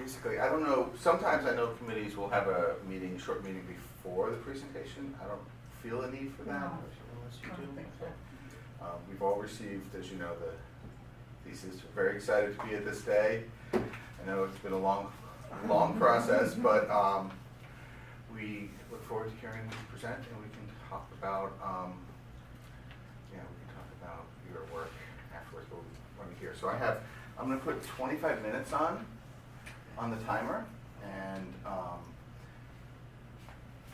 basically, I don't know, sometimes I know committees will have a meeting, short meeting before the presentation. I don't feel a need for that, No. unless you I do. don't think so. We've all received, as you know, the thesis. We're very excited to be at this day. I know it's been a long process, but we look forward to hearing you present, and we can talk about, your work afterwards. But we want to hear. So I'm going to put 25 minutes on the timer, and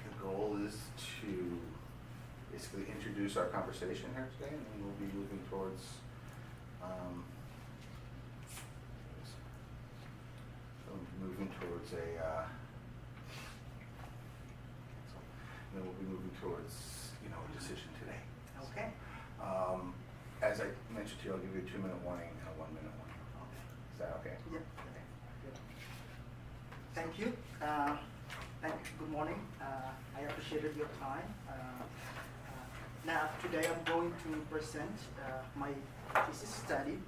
the goal is to basically introduce our conversation here today, and then we'll be moving towards a decision today. Okay. As I mentioned to you, I'll give you a 2-minute warning and a 1-minute warning. Okay. Is that okay? Yep. Okay. Good. Thank you. Good morning. I appreciated your time. Now, today I'm going to present my thesis study.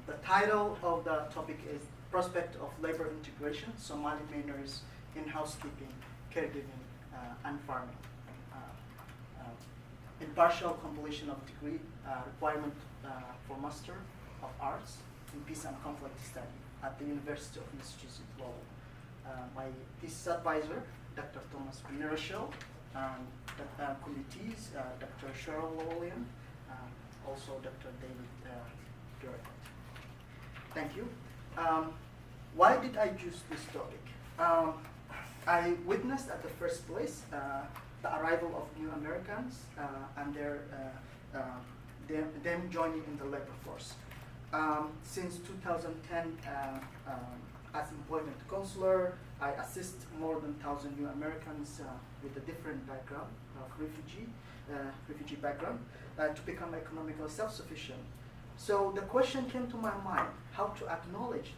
The title of the topic is Prospect of Labor Integration, Somali Minors in Housekeeping, Caregiving, and Farming. Impartial completion of degree requirement for Master of Arts in Peace and Conflict Study at the University of Massachusetts Lowell. My thesis advisor, Dr. Thomas Rochelle, and the committees, Dr. Cheryl Lowellian, also Dr. David Garrett. Thank you. Why did I choose this topic? I witnessed at the first place the arrival of new Americans and them joining in the labor force. Since 2010, as employment counselor, I assist more than 1,000 new Americans with a different background of refugee background to become economically self-sufficient. So the question came to my mind: how to acknowledge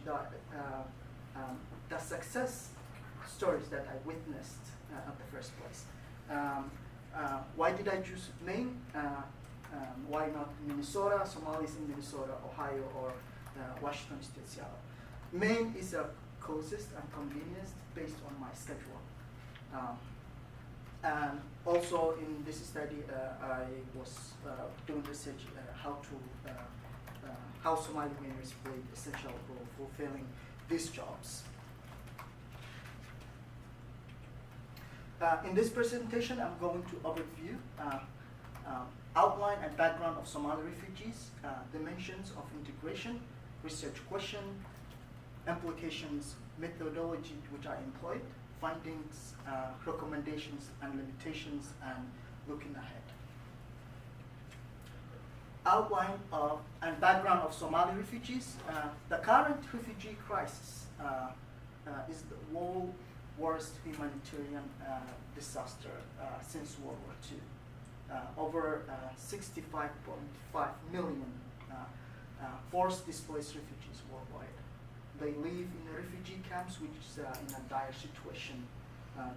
the success stories that I witnessed at the first place. Why did I choose Maine? Why not Minnesota, Somalis in Minnesota, Ohio, or Washington State, Seattle? Maine is the closest and convenience based on my schedule. And also in this study, I was doing research how Somali minors played essential role fulfilling these jobs. In this presentation, I'm going to overview outline and background of Somali refugees, dimensions of integration, research question, implications, methodology which I employed, findings, recommendations and limitations, and looking ahead. Outline of and background of Somali refugees. The current refugee crisis is the worst humanitarian disaster since World War II. Over 65.5 million forced displaced refugees worldwide. They live in refugee camps, which is in a dire situation.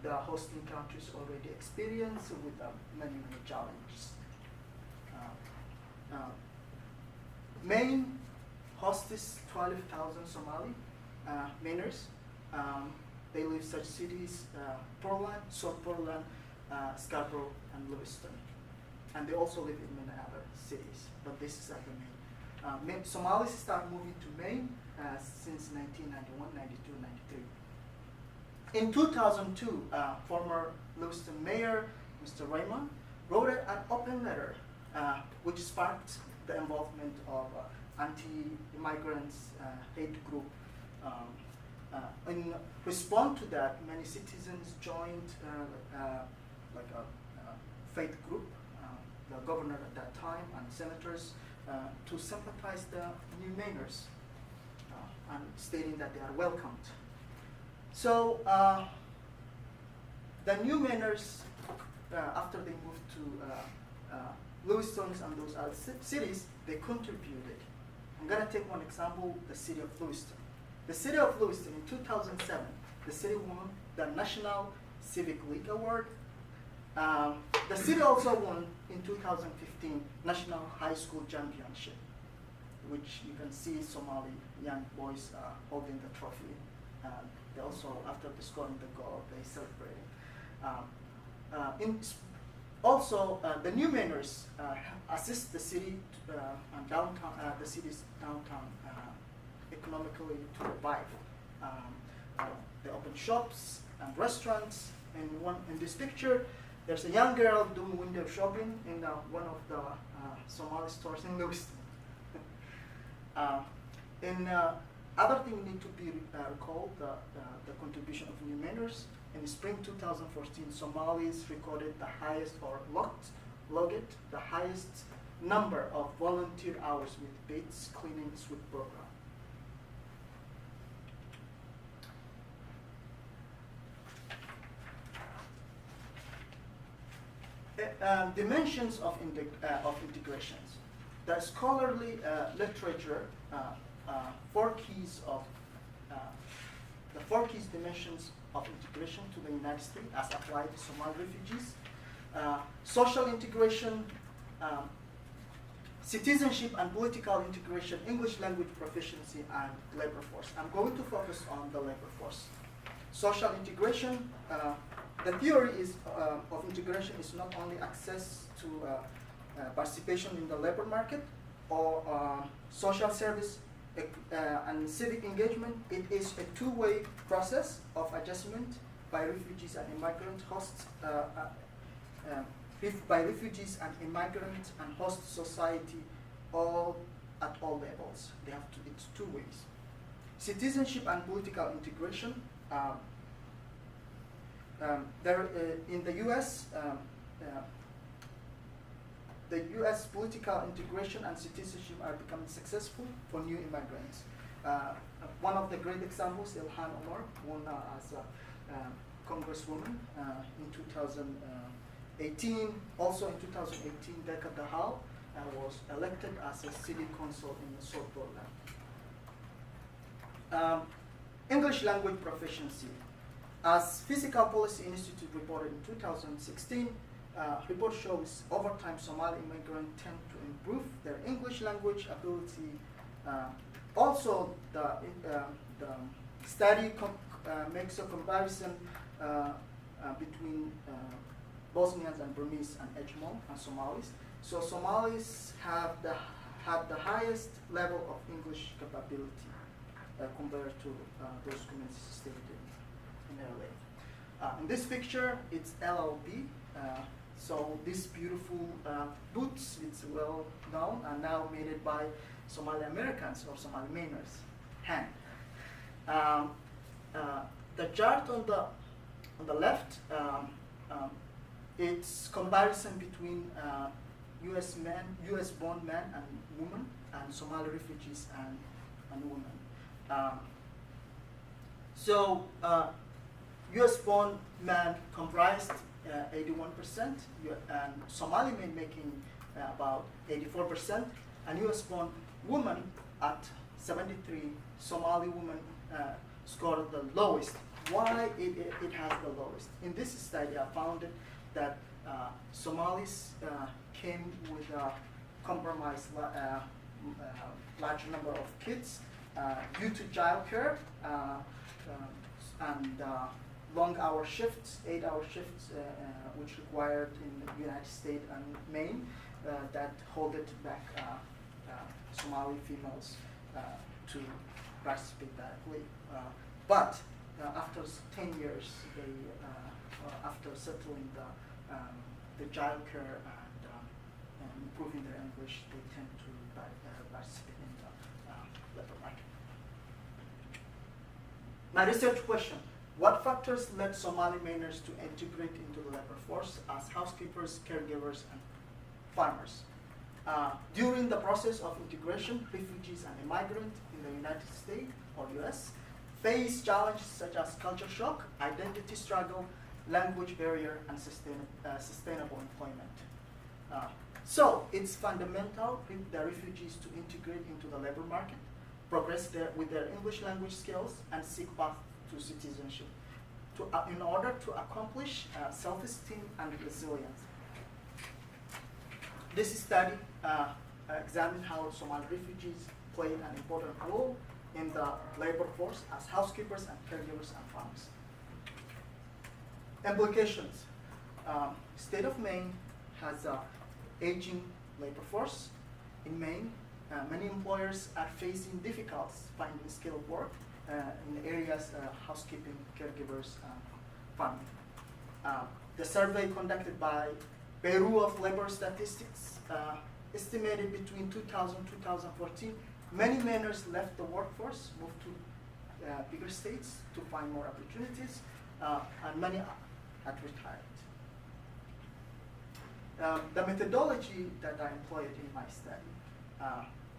The hosting countries already experience with many challenges. Maine hosts 12,000 Somali minors. They live such cities, Portland, South Portland, Scarborough, and Lewiston. And they also live in many other cities, but this is at the Maine. Somalis start moving to Maine since 1991, 92, 93. In 2002, former Lewiston Mayor, Mr. Raymond, wrote an open letter which sparked the involvement of anti-immigrants hate group. In response to that, many citizens joined like a faith group, the governor at that time and senators to sympathize the new Mainers and stating that they are welcomed. So the new Mainers, after they moved to Lewiston and those other cities, they contributed. I'm going to take one example, the city of Lewiston. The city of Lewiston in 2007, the city won the National Civic League Award. The city also won in 2015 National High School Championship. which you can see Somali young boys holding the trophy. They also, after they scoring the goal, they celebrating. The new mayors assist the city and downtown, the city's downtown economically to revive. They open shops and restaurants. In this picture, there's a young girl doing window shopping in one of the Somali stores in Lewiston. Other thing need to be recalled, the contribution of new mayors. In spring 2014, Somalis recorded the highest, or logged the highest number of volunteer hours with Bates Cleaning Sweep program. Dimensions of integrations. The scholarly literature, four keys dimensions of integration to the United States as applied to Somali refugees. Social integration, citizenship and political integration, English language proficiency, and labor force. I'm going to focus on the labor force. Social integration, the theory is, of integration is not only access to participation in the labor market or social service and civic engagement. It is a two-way process of adjustment by refugees and immigrant hosts, by refugees and immigrant and host society, all at all levels. They have to. It's two ways. Citizenship and political integration. In the U.S., the U.S. political integration and citizenship are becoming successful for new immigrants. One of the great examples, Ilhan Omar, won as a congresswoman in 2018. Also in 2018, Becca Dahal was elected as a city council in South Portland. English language proficiency. As Physical Policy Institute reported in 2016, report shows over time Somali immigrants tend to improve their English language ability. Also, the study makes a comparison between Bosnians and Burmese and Ejmon and Somalis. So Somalis have the highest level of English capability compared to those communities stated in LA. In this picture, it's LLB. So these beautiful boots, it's well known, are now made by Somali Americans or Somali Mainers, hand. The chart on the left, it's comparison between U.S.-born men and women, and Somali refugees and women. U.S.-born men comprised 81%, and Somali men making about 84%, and U.S.-born women at 73. Somali women scored the lowest. Why it has the lowest? In this study, I found that Somalis came with a compromised large number of kids due to childcare and long-hour shifts, 8-hour shifts, which required in the United States and Maine, that hold it back Somali females to participate directly. But after 10 years, they, after settling the childcare and improving their English, they tend to participate in the labor market. My research question: what factors led Somali Mainers to integrate into the labor force as housekeepers, caregivers, and farmers? During the process of integration, refugees and immigrants in the United States or US face challenges such as culture shock, identity struggle, language barrier, and sustainable employment. So it's fundamental for the refugees to integrate into the labor market, progress with their English language skills, and seek path to citizenship in order to accomplish self-esteem and resilience. This study examined how Somali refugees played an important role in the labor force as housekeepers and caregivers and farmers. Implications. State of Maine has an aging labor force. In Maine, many employers are facing difficulties finding skilled work in areas housekeeping, caregivers, farming. The survey conducted by Bureau of Labor Statistics estimated between 2000 and 2014, many Mainers left the workforce, moved to bigger states to find more opportunities, and many had retired. The methodology that I employed in my study,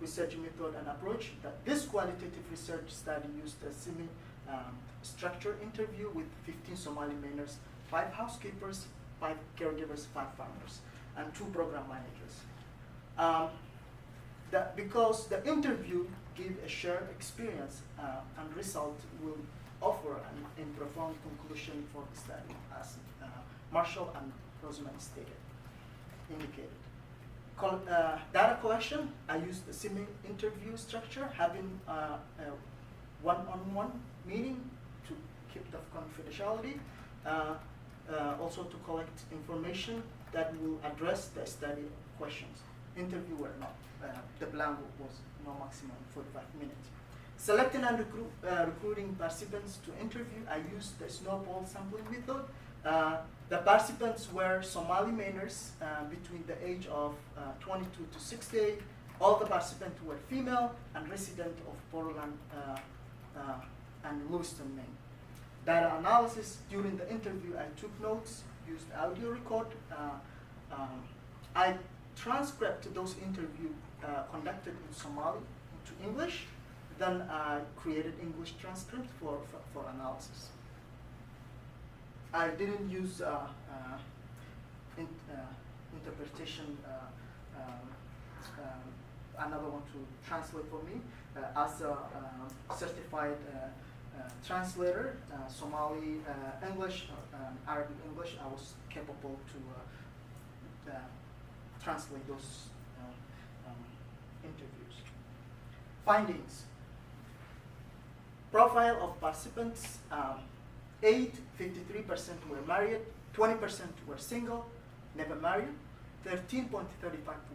research method and approach, that this qualitative research study used a semi-structured interview with 15 Somali Mainers, 5 housekeepers, 5 caregivers, 5 farmers, and 2 program managers. Because the interview gave a shared experience and result will offer an profound conclusion for the study, as Marshall and Rosemary indicated. Data collection, I used the semi-interview structure, having a one-on-one meeting to keep the confidentiality, also to collect information that will address the study questions. Interview were not, the blank was no maximum 45 minutes. Selecting and recruiting participants to interview, I used the snowball sampling method. The participants were Somali Mainers between the age of 22 to 68. All the participants were female and resident of Portland and Lewiston, Maine. Data analysis, during the interview I took notes, used audio record. I transcribed those interviews conducted in Somali into English. Then I created English transcript for analysis. I didn't use interpretation, another one to translate for me. As a certified translator, Somali English, Arabic English, I was capable to translate those interviews. Findings. Profile of participants. 53% were married, 20% were single, never married, 13.35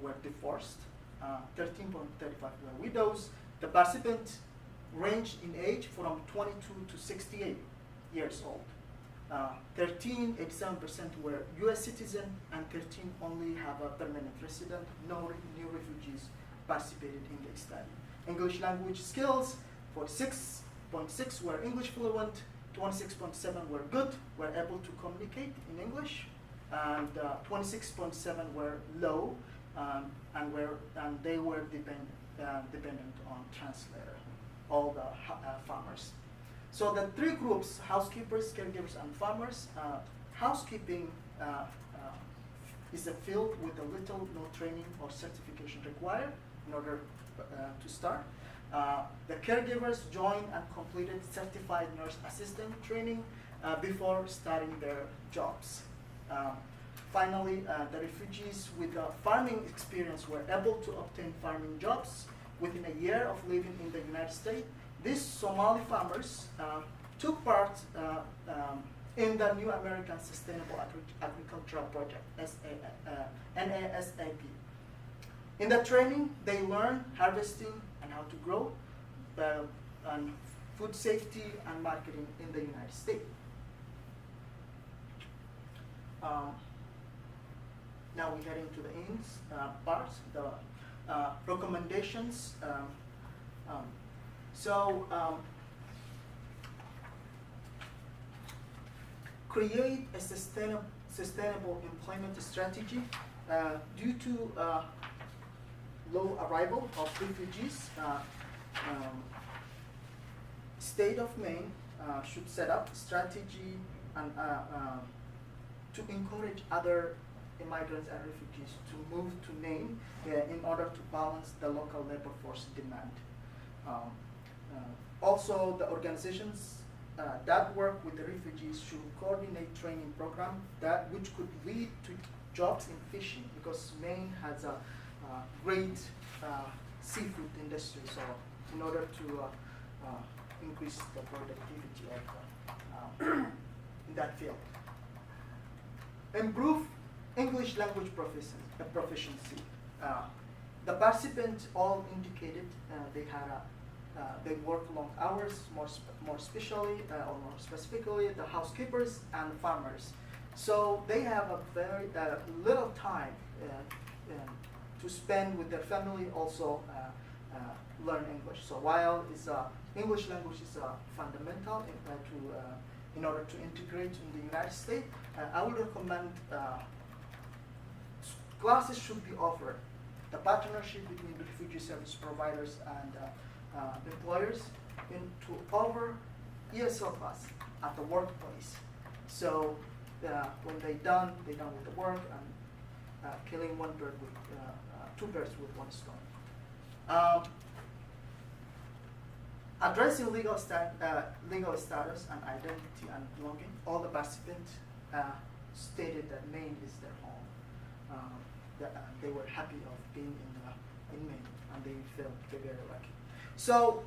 were divorced, 13.35 were widows. The participants ranged in age from 22 to 68 years old. 87% were US citizen, and 13 only have a permanent resident. No new refugees participated in the study. English language skills, 46.6 were English fluent, 26.7 were good, were able to communicate in English, and 26.7 were low, and they were dependent on translator, all the farmers. So the 3 groups, housekeepers, caregivers, and farmers. Housekeeping is a field with a little no training or certification required in order to start. The caregivers joined and completed certified nurse assistant training before starting their jobs. Finally, the refugees with farming experience were able to obtain farming jobs within a year of living in the United States. These Somali farmers took part in the New American Sustainable Agricultural Project, NASAP. In the training, they learned harvesting and how to grow, and food safety and marketing in the United States. Now we get into the ends part, the recommendations. Create a sustainable employment strategy. Due to low arrival of refugees, state of Maine should set up strategy and to encourage other immigrants and refugees to move to Maine in order to balance the local labor force demand. Also, the organizations that work with the refugees should coordinate training program which could lead to jobs in fishing, because Maine has a great seafood industry. So in order to increase the productivity of in that field. Improve English language proficiency. The participants all indicated they work long hours, more especially or more specifically the housekeepers and farmers. So they have a very little time to spend with their family, also learn English. So while English language is fundamental in order to integrate in the United States, I would recommend classes should be offered. The partnership between the refugee service providers and employers to offer ESL class at the workplace. So when they're done with the work and killing two birds with one stone. Addressing legal status and identity and belonging. All the participants stated that Maine is their home. They were happy of being in Maine, and they felt very lucky. So,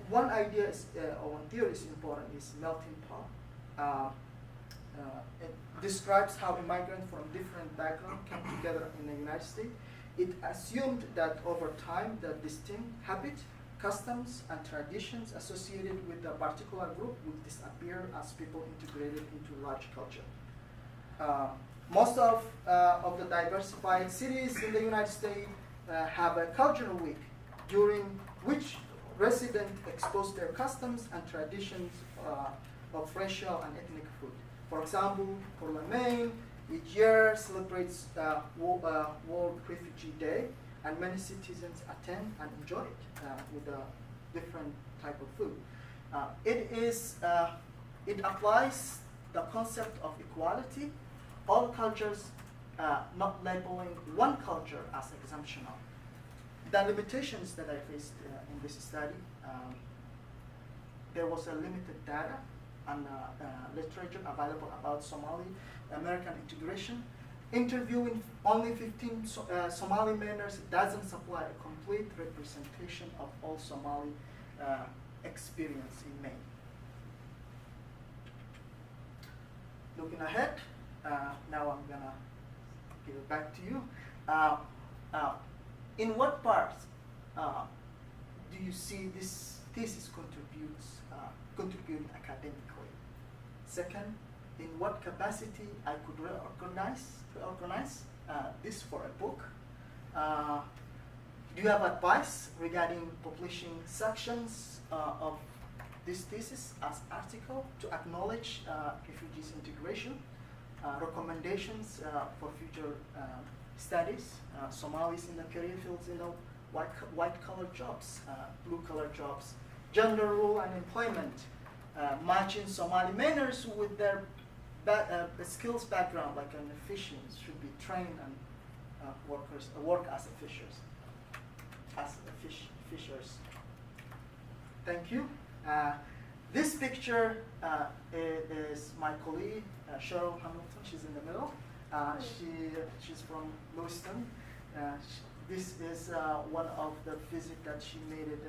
one idea is, or one theory is important, is melting pot. It describes how immigrants from different backgrounds come together in the United States. It assumed that over time, the distinct habits, customs, and traditions associated with a particular group would disappear as people integrated into large culture. Most of the diversified cities in the United States have a cultural week during which residents expose their customs and traditions of racial and ethnic food. For example, Portland, Maine, each year celebrates World Refugee Day, and many citizens attend and enjoy it with a different type of food. It applies the concept of equality. All cultures, not labeling one culture as exemptional. The limitations that I faced in this study, there was a limited data and literature available about Somali American integration. Interviewing only 15 Somali miners doesn't supply a complete representation of all Somali experience in Maine. Looking ahead, now I'm gonna give it back to you. In what parts do you see this thesis contributing academically? Second, in what capacity I could reorganize this for a book? Do you have advice regarding publishing sections of this thesis as article to acknowledge refugees integration? Recommendations for future studies, Somalis in the career fields, white-collar jobs, blue-collar jobs, gender role and employment, matching Somali miners with their skills background, like an fisherman should be trained and work as fishers. Thank you. This picture is my colleague, Cheryl Hamilton. She's in the middle. She's from Lewiston. This is one of the visits that she made it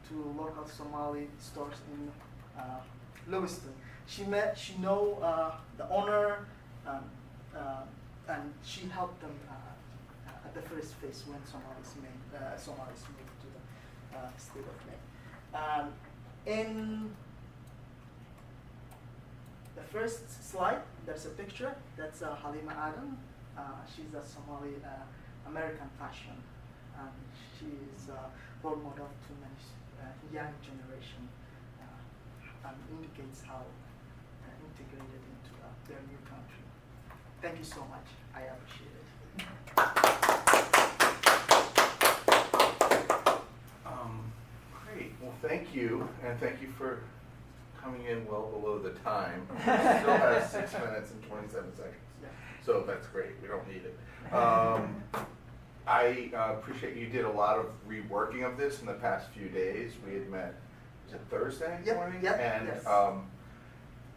to local Somali stores in Lewiston. She know the owner, and she helped them at the first phase when Somalis moved to the state of Maine. In the first slide, there's a picture. That's Halima Adam. She's a Somali American fashion, and she's a role model to many young generation, and indicates how integrated into their new country. Thank you so much. I appreciate it. Great. Well, thank you, and thank you for coming in well below the time. We still have 6 minutes and 27 seconds. Yeah. So that's great. We don't need it. I appreciate you did a lot of reworking of this in the past few days. We had met, was it Thursday morning? Yep. And Yes.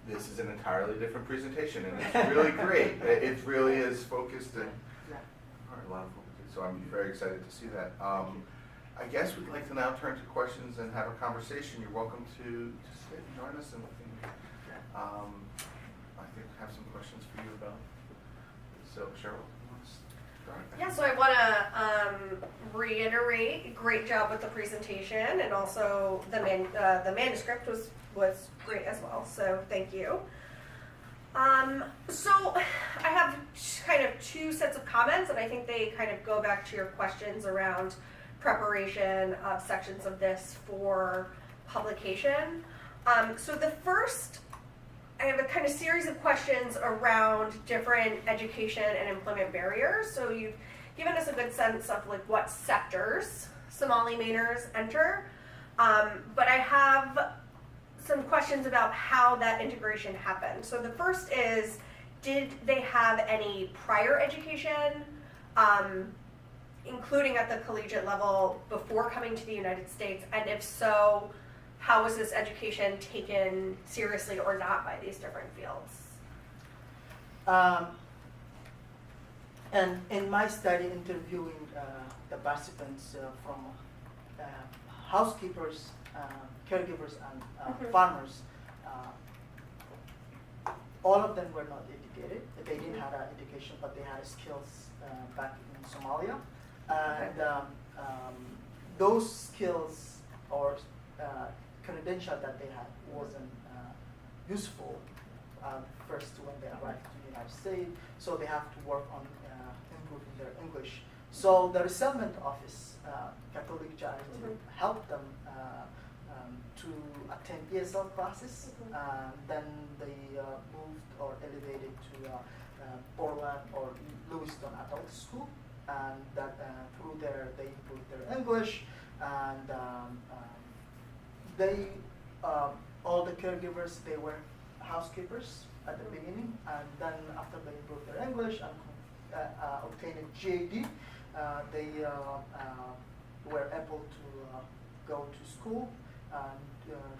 This is an entirely different presentation, and it's really great. It really is focused and Yeah. a lot of focus. so I'm very excited to see that. I guess we'd like to now turn to questions and have a conversation. You're welcome to sit and join us, and we can, I think, have some questions for you about. So, Cheryl, you want to start? Yeah, so I want to reiterate, great job with the presentation, and also the manuscript was great as well. So thank you. So I have kind of two sets of comments, and I think they kind of go back to your questions around preparation of sections of this for publication. So the first, I have a kind of series of questions around different education and employment barriers. So you've given us a good sense of like what sectors Somali Mainers enter, but I have some questions about how that integration happened. So the first is, did they have any prior education, including at the collegiate level, before coming to the United States? And if so, how was this education taken seriously or not by these different fields? And in my study, interviewing the participants from housekeepers, caregivers, and farmers, all of them were not educated. They didn't have an education, but they had skills back in Somalia. And those skills or credential that they had wasn't useful first when they arrived to the United States, so they have to work on improving their English. So the resettlement office, Catholic Charity, helped them to attend ESL classes. Then they moved or elevated to Portland or Lewiston Adult School, and that through there they improved their English, and they all the caregivers, they were housekeepers at the beginning, and then after they improved their English and obtained a GAD, they were able to go to school and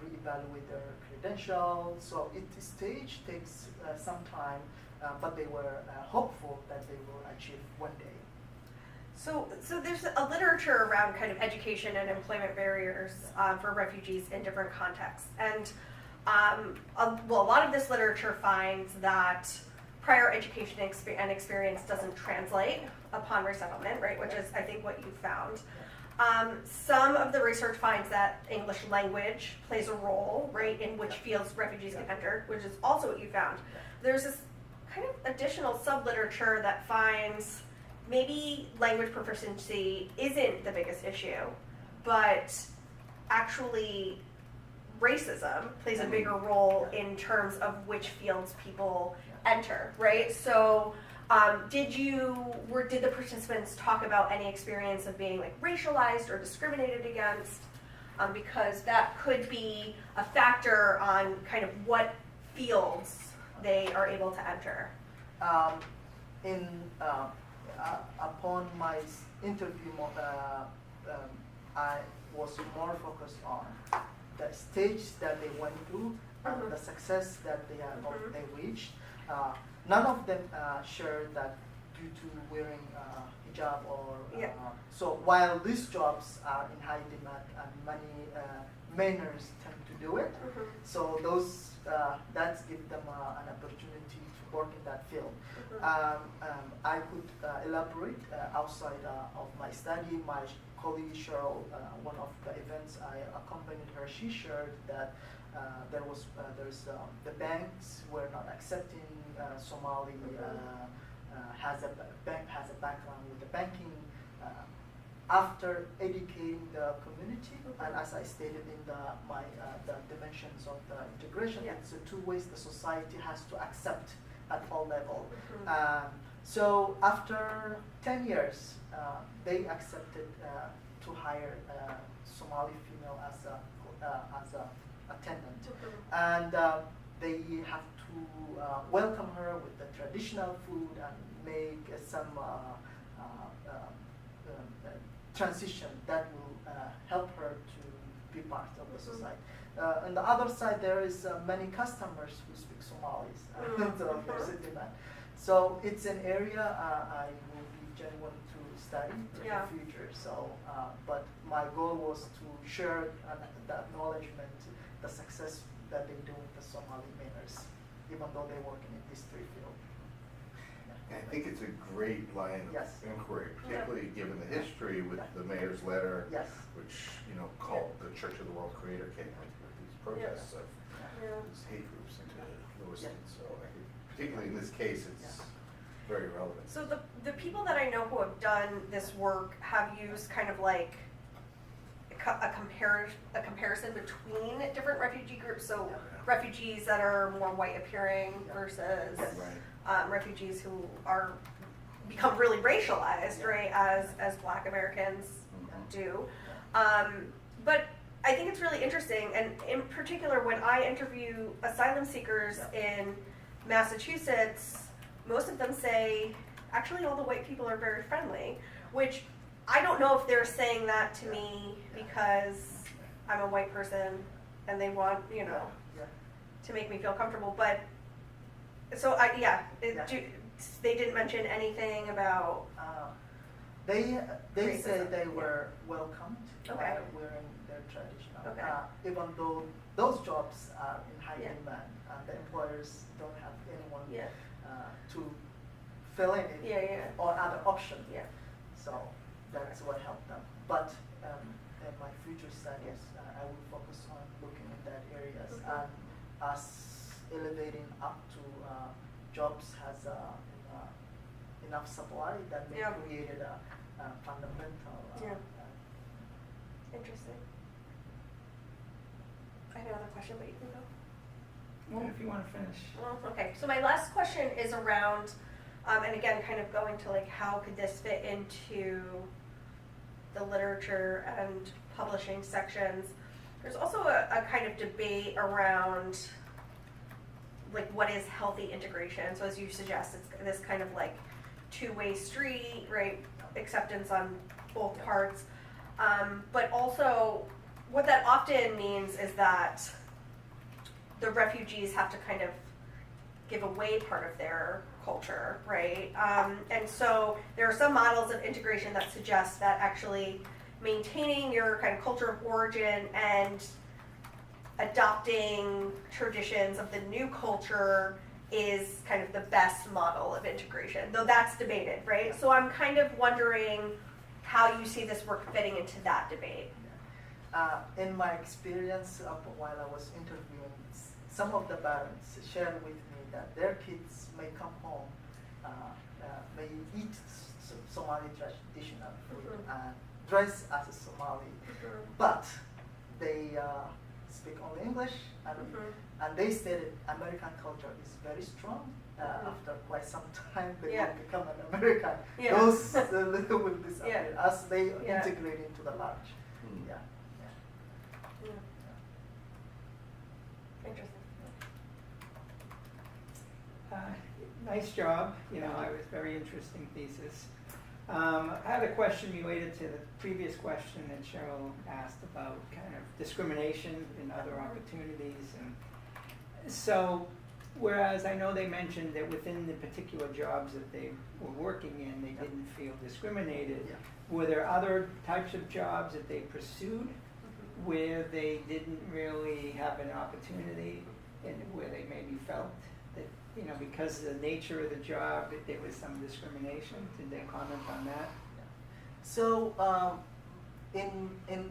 reevaluate their credentials. So each stage takes some time, but they were hopeful that they will achieve one day. So there's a literature around kind of education and employment barriers for refugees in different contexts. And a lot of this literature finds that prior education and experience doesn't translate upon resettlement, right, which is, I think, what you found. Some of the research finds that English language plays a role, right, in which fields refugees can enter, which is also what you found. There's this kind of additional sub-literature that finds maybe language proficiency isn't the biggest issue, but actually racism plays a bigger role in terms of which fields people enter, right? So did the participants talk about any experience of being like racialized or discriminated against? Because that could be a factor on kind of what fields they are able to enter. Upon my interview, I was more focused on the stage that they went through and the success that they reached. None of them shared that due to wearing hijab or so. While these jobs are in high demand and many Mainers tend to do it, so those that gives them an opportunity to work in that field. I could elaborate outside of my study. My colleague Cheryl, one of the events I accompanied her, she shared that the banks were not accepting Somali has a background with the banking. After educating the community, and as I stated in the dimensions of the integration, it's two ways the society has to accept at all levels. So after 10 years, they accepted to hire Somali female as a attendant, and they have to welcome her with the traditional food and make some transition that will help her to be part of the society. On the other side, there is many customers who speak Somalis. So it's an area I will be genuine to study in Yeah. the future. So, but my goal was to share the acknowledgement, the success that they do with the Somali miners, even though they're working in these three fields. And I think it's a great line of Yes. inquiry, particularly given the history with the mayor's letter, Yes. which, called the Church of the World Creator came out with these protests of Yeah. these hate groups into Lewiston. Yeah. So I think, particularly in this case, it's very relevant. So the people that I know who have done this work have used kind of like a comparison between different refugee groups. So refugees that are more white appearing versus Yes. Right. refugees who are become really racialized, right, as Black Americans do. But I think it's really interesting, and in particular, when I interview asylum seekers in Massachusetts, most of them say, actually, all the white people are very friendly, which I don't know if they're saying that to me because I'm a white person and they want, Yeah. to make me feel comfortable. But so they didn't mention anything about. They Racism, said they yeah. were welcomed Okay. wearing their traditional. Okay. Even though those jobs are in high Yeah. demand, the employers don't have anyone Yeah. to fill in it Yeah. or other option. Yeah. So that's what helped them. But in my future studies, I will focus on looking in that areas Mhm. and us elevating up to jobs has enough supply that may Yeah. created a fundamental. Yeah. Interesting. I have another question, but you can go. Well, if you want to finish. Well, okay, so my last question is around, and again, kind of going to like, how could this fit into the literature and publishing sections? There's also a kind of debate around, like, what is healthy integration? So as you suggest, it's this kind of like two-way street, right? Acceptance on both parts. But also, what that often means is that the refugees have to kind of give away part of their culture, right? And so there are some models of integration that suggest that actually maintaining your kind of culture of origin and adopting traditions of the new culture is kind of the best model of integration, though that's debated, right? So I'm kind of wondering how you see this work fitting into that debate. In my experience while I was interviewing, some of the parents shared with me that their kids may come home, may eat Somali traditional food and dress as a Somali, but they speak only English, and they stated American culture is very strong. After quite some time, they will become an American. Yeah. Those will disappear as they Yeah. integrate into the large. Yeah. Interesting. Nice job. It was a very interesting thesis. I had a question related to the previous question that Cheryl asked about kind of discrimination and other opportunities. And so, whereas I know they mentioned that within the particular jobs that they were working in, they didn't feel discriminated. Yeah. Were there other types of jobs that they pursued where they didn't really have an opportunity and where they maybe felt that, because of the nature of the job, that there was some discrimination? Did they comment on that? So in